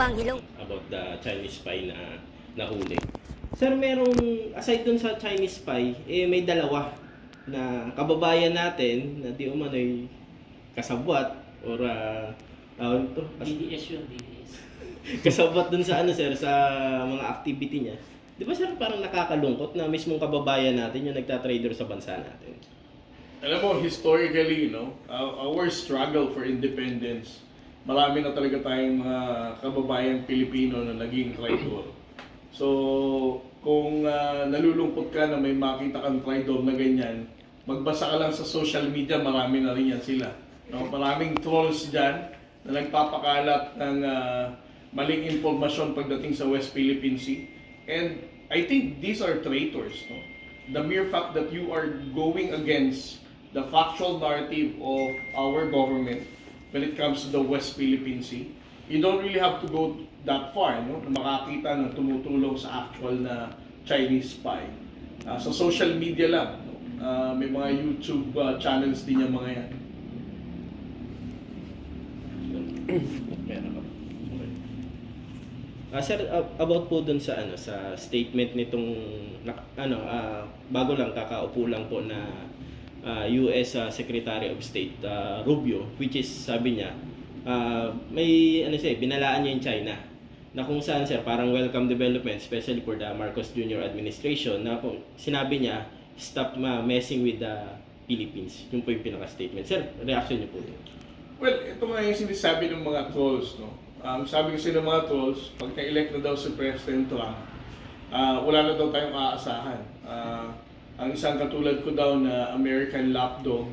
ang ilong. About the Chinese spy na nahuli. Sir, merong, aside dun sa Chinese spy, may dalawa na kababayan natin na di umano'y kasabwat or DDS yun, DDS. kasabwat dun sa sir, sa mga activity niya. Di ba sir, parang nakakalungkot na mismong kababayan natin yung nagtatrader sa bansa natin? Alam mo, historically, our struggle for independence, marami na talaga tayong mga kababayan Pilipino na naging traitor. So, kung nalulungkot ka na may makita kang traitor na ganyan, magbasa ka lang sa social media, marami na rin yan sila. No? Maraming trolls dyan na nagpapakalat ng maling impormasyon pagdating sa West Philippine Sea. And I think these are traitors. No? The mere fact that you are going against the factual narrative of our government when it comes to the West Philippine Sea, you don't really have to go that far, no? Na makakita ng tumutulong sa actual na Chinese spy. Sa social media lang, no? May mga YouTube channels din yung mga yan. Sir, about po dun sa sa statement nitong bago lang kakaupo lang po na US Secretary of State Rubio, which is sabi niya may binalaan niya yung China na kung saan sir parang welcome development especially for the Marcos Jr. administration na kung sinabi niya stop messing with the Philippines. Yung po yung pinaka-statement. Sir, reaction niyo po dun? Well, ito nga yung sinasabi ng mga trolls, no? Sabi kasi ng mga trolls, pag na-elect na daw si President Trump, wala na daw tayong aasahan. Ang isang katulad ko daw na American lapdog,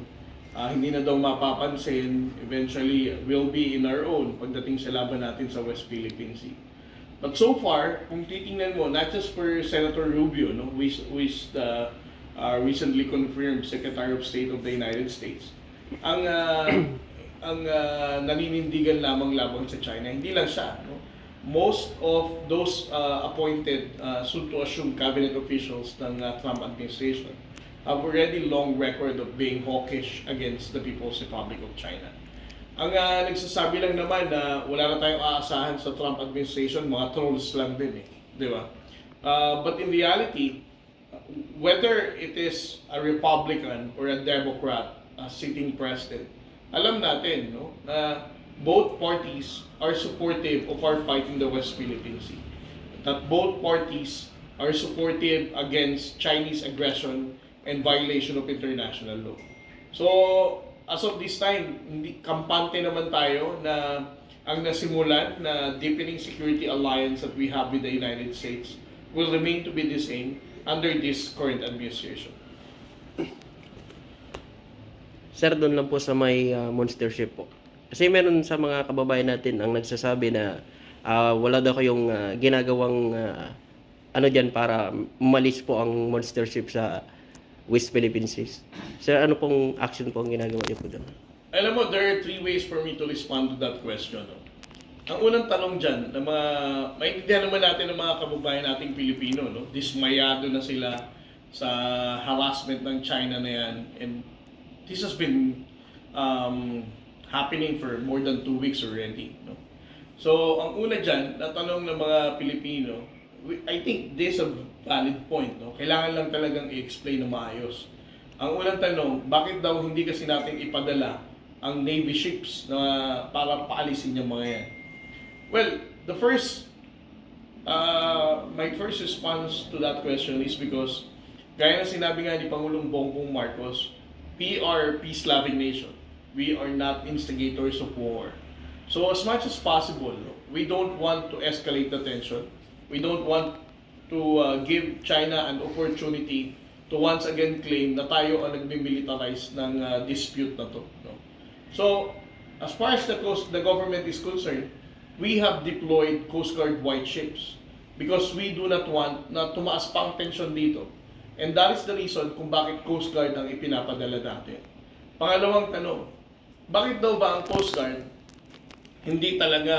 hindi na daw mapapansin, eventually will be in our own pagdating sa laban natin sa West Philippine Sea. But so far, kung titingnan mo, not just for Senator Rubio, no, who is the recently confirmed Secretary of State of the United States, ang naninindigan lamang sa China, hindi lang siya. No? Most of those appointed, soon to assume cabinet officials ng Trump administration have already long record of being hawkish against the People's Republic of China. Ang nagsasabi lang naman na wala na tayong aasahan sa Trump administration, mga trolls lang din di ba? But in reality, whether it is a Republican or a Democrat sitting president, alam natin na both parties are supportive of our fight in the West Philippine Sea. That both parties are supportive against Chinese aggression and violation of international law. So, as of this time, kampante naman tayo na ang nasimulan na deepening security alliance that we have with the United States will remain to be the same under this current administration. Sir, doon lang po sa may monster ship po. Kasi meron sa mga kababayan natin ang nagsasabi na wala daw kayong ginagawang dyan para umalis po ang monster ship sa West Philippine Seas. Sir, ano pong action po ang ginagawa niyo po doon? Alam mo, there are three ways for me to respond to that question. No? Ang unang tanong dyan, na maintindihan naman natin ng mga kababayan nating Pilipino, no? Dismayado na sila sa harassment ng China na yan. And this has been happening for more than 2 weeks already. No? So, ang una dyan, natanong ng mga Pilipino, I think this is a valid point. No? Kailangan lang talagang i-explain na maayos. Ang unang tanong, bakit daw hindi kasi natin ipadala ang Navy ships na para paalisin yung mga yan? Well, my first response to that question is because, gaya na sinabi nga ni Pangulong Bongbong Marcos, we are peace-loving nation. We are not instigators of war. So as much as possible, we don't want to escalate the tension. We don't want to give China an opportunity to once again claim na tayo ang nagmimilitarize ng dispute na to. No? So, as far as the government is concerned, we have deployed Coast Guard white ships because we do not want na tumaas pa ang tension dito. And that is the reason kung bakit Coast Guard ang ipinapadala natin. Pangalawang tanong, bakit daw ba ang Coast Guard hindi talaga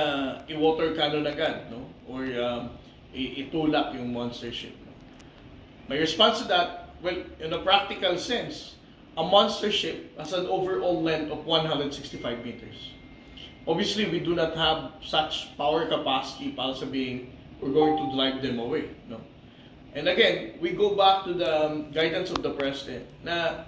i-water cannon agad, no? Or itulak yung monster ship? No? My response to that, well, in a practical sense, a monster ship has an overall length of 165 meters. Obviously, we do not have such power capacity para sabihin we're going to drive them away. No? And again, we go back to the guidance of the President na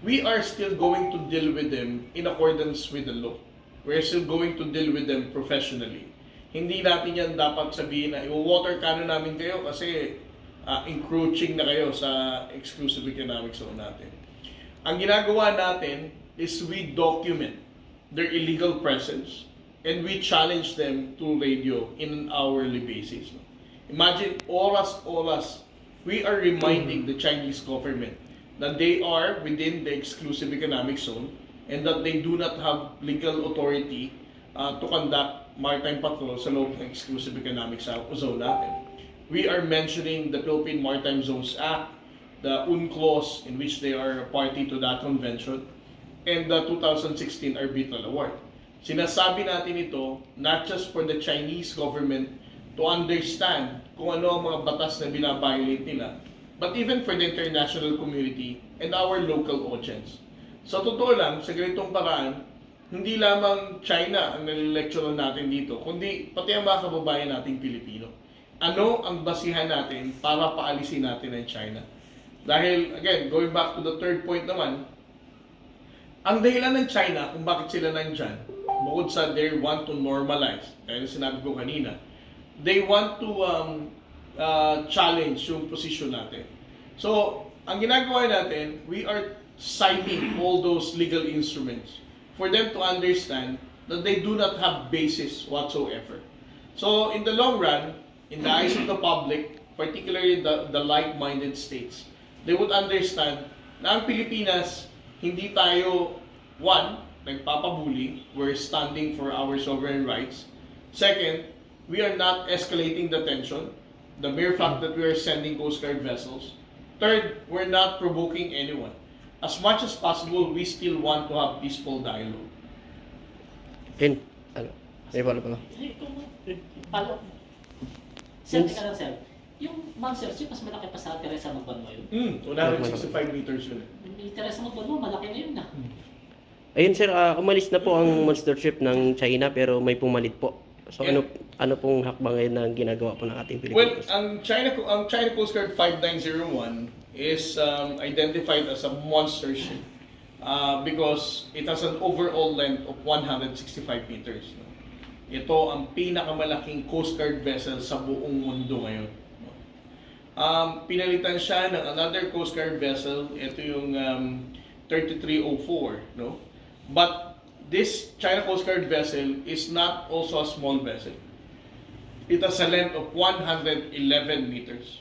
we are still going to deal with them in accordance with the law. We're still going to deal with them professionally. Hindi natin yan dapat sabihin na i-water cannon namin kayo kasi encroaching na kayo sa exclusive economic zone natin. Ang ginagawa natin is we document their illegal presence and we challenge them to radio in an hourly basis. Imagine, oras, we are reminding the Chinese government that they are within the exclusive economic zone and that they do not have legal authority to conduct maritime patrol sa loob ng exclusive economic zone natin. We are mentioning the Philippine Maritime Zones Act, the UNCLOS in which they are a party to that convention, and the 2016 Arbitral Award. Sinasabi natin ito not just for the Chinese government to understand kung ano ang mga batas na binabiolate nila, but even for the international community and our local audience. Sa totoo lang, sa ganitong paraan, hindi lamang China ang nalilecturean natin dito, kundi pati ang mga kababayan nating Pilipino. Ano ang basihan natin para paalisin natin ang China? Dahil, again, going back to the third point naman, ang dahilan ng China kung bakit sila nandyan, bukod sa they want to normalize, kaya sinabi ko kanina, they want to challenge yung position natin. So, ang ginagawa natin, we are citing all those legal instruments for them to understand that they do not have basis whatsoever. So, in the long run, in the eyes of the public, particularly the like-minded states, they would understand na ang Pilipinas, hindi tayo, one, nagpapabuli, we're standing for our sovereign rights. Second, we are not escalating the tension, the mere fact that we are sending Coast Guard vessels. Third, we're not provoking anyone. As much as possible, we still want to have peaceful dialogue. And, may pala pala. Follow. Sir, teka lang, sir. Yung Monster Ship, mas malaki pa sa Teresa Magbanwa yun. 165 meters yun. Yung Teresa Magbanwa, malaki na yun na. Ayun sir, umalis na po ang monster ship ng China pero may pumalit po. So Yeah. ano pong hakbang ngayon na ginagawa po ng ating Well, Pilipinas? ang China Coast Guard 5901 is identified as a monster ship because it has an overall length of 165 meters. Ito ang pinakamalaking Coast Guard vessel sa buong mundo ngayon. Pinalitan siya ng another Coast Guard vessel, ito yung 3304, no? But this China Coast Guard vessel is not also a small vessel. It has a length of 111 meters.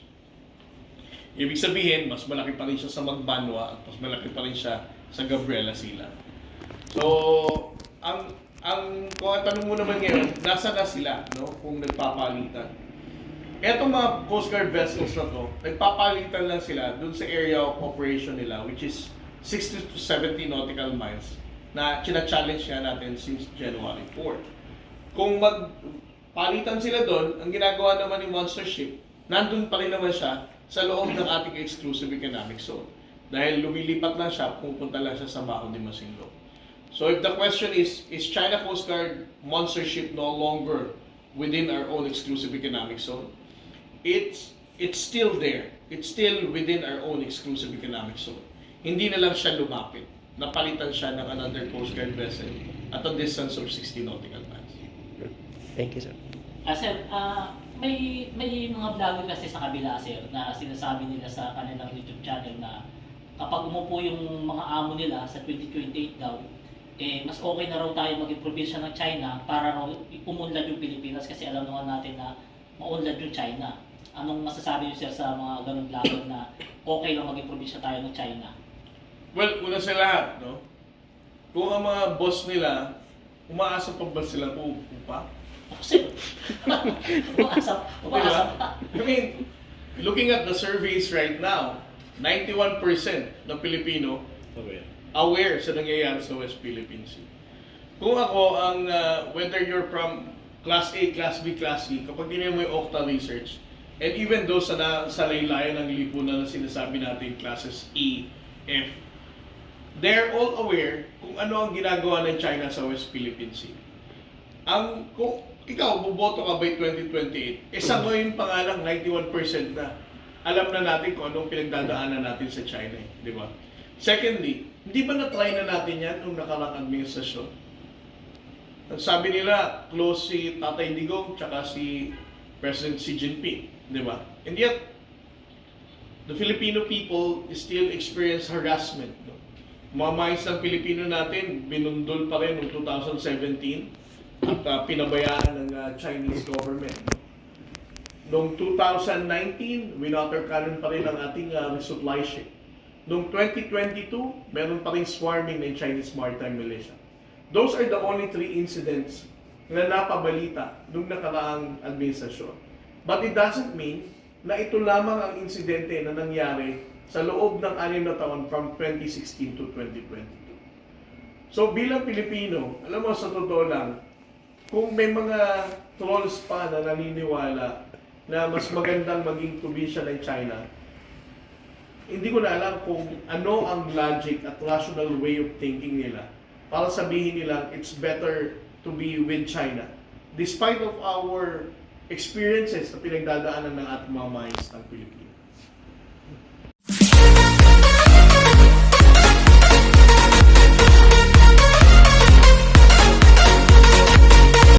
Ibig sabihin, mas malaki pa rin siya sa Magbanwa at mas malaki pa rin siya sa Gabriela Sila. So, kung ang tanong mo naman ngayon, nasa na sila, no? Kung nagpapalitan. Etong mga Coast Guard vessels na to, nagpapalitan lang sila dun sa area of operation nila, which is 60 to 70 nautical miles na china-challenge nga natin since January 4. Kung magpalitan sila doon, ang ginagawa naman ni Monster Ship, nandun pa rin naman siya sa loob ng ating exclusive economic zone. Dahil lumilipat lang siya, pupunta lang siya sa Baco de Masinloc. So if the question is China Coast Guard Monster Ship no longer within our own exclusive economic zone? It's still there. It's still within our own exclusive economic zone. Hindi na lang siya lumapit. Napalitan siya ng another Coast Guard vessel at a distance of 60 nautical miles. Thank you sir. Sir, may mga vlogger kasi sa kabila, sir, na sinasabi nila sa kanilang YouTube channel na kapag umupo yung mga amo nila sa 2028 daw, mas okay na raw tayo maging probinsya ng China para raw umunlad yung Pilipinas kasi alam naman natin na maunlad yung China. Anong masasabi niyo sir sa mga ganung vlogger na okay lang maging probinsya tayo ng China? Well, una sa lahat, no? Kung ang mga boss nila, umaasa pa ba sila upa? Sir, umaasa pa. I mean, looking at the surveys right now, 91% ng Pilipino aware sa nangyayari sa West Philippine Sea. Kung ako, whether you're from Class A, Class B, Class C, kapag tinignan mo yung Octa Research, and even those sa laylayan ng lipunan na sinasabi natin, classes E, F, they're all aware kung ano ang ginagawa ng China sa West Philippine Sea. kung ikaw, buboto ka by 2028, sa ngayon pa nga lang, 91% na. Alam na natin kung anong pinagdadaanan natin sa China, di ba? Secondly, hindi ba na-try na natin yan nung nakarang administrasyon? Sabi nila, close si Tatay Digong tsaka si President Xi Jinping, di ba? And yet, the Filipino people still experience harassment. No? Mga mais ng Pilipino natin, binundol pa rin noong 2017 at pinabayaan ng Chinese government. Noong 2019, winwatercannon pa rin ang ating resupply ship. Noong 2022, meron pa rin swarming ng Chinese Maritime Militia. Those are the only 3 incidents na napabalita noong nakaraang administrasyon. But it doesn't mean na ito lamang ang insidente na nangyari sa loob ng 6 na taon from 2016 to 2022. So bilang Pilipino, alam mo sa totoo lang, kung may mga trolls pa na naniniwala na mas magandang maging probinsya ng China, hindi ko na alam kung ano ang logic at rational way of thinking nila para sabihin nila it's better to be with China despite of our experiences na pinagdadaanan ng ating mga minds ng Pilipino.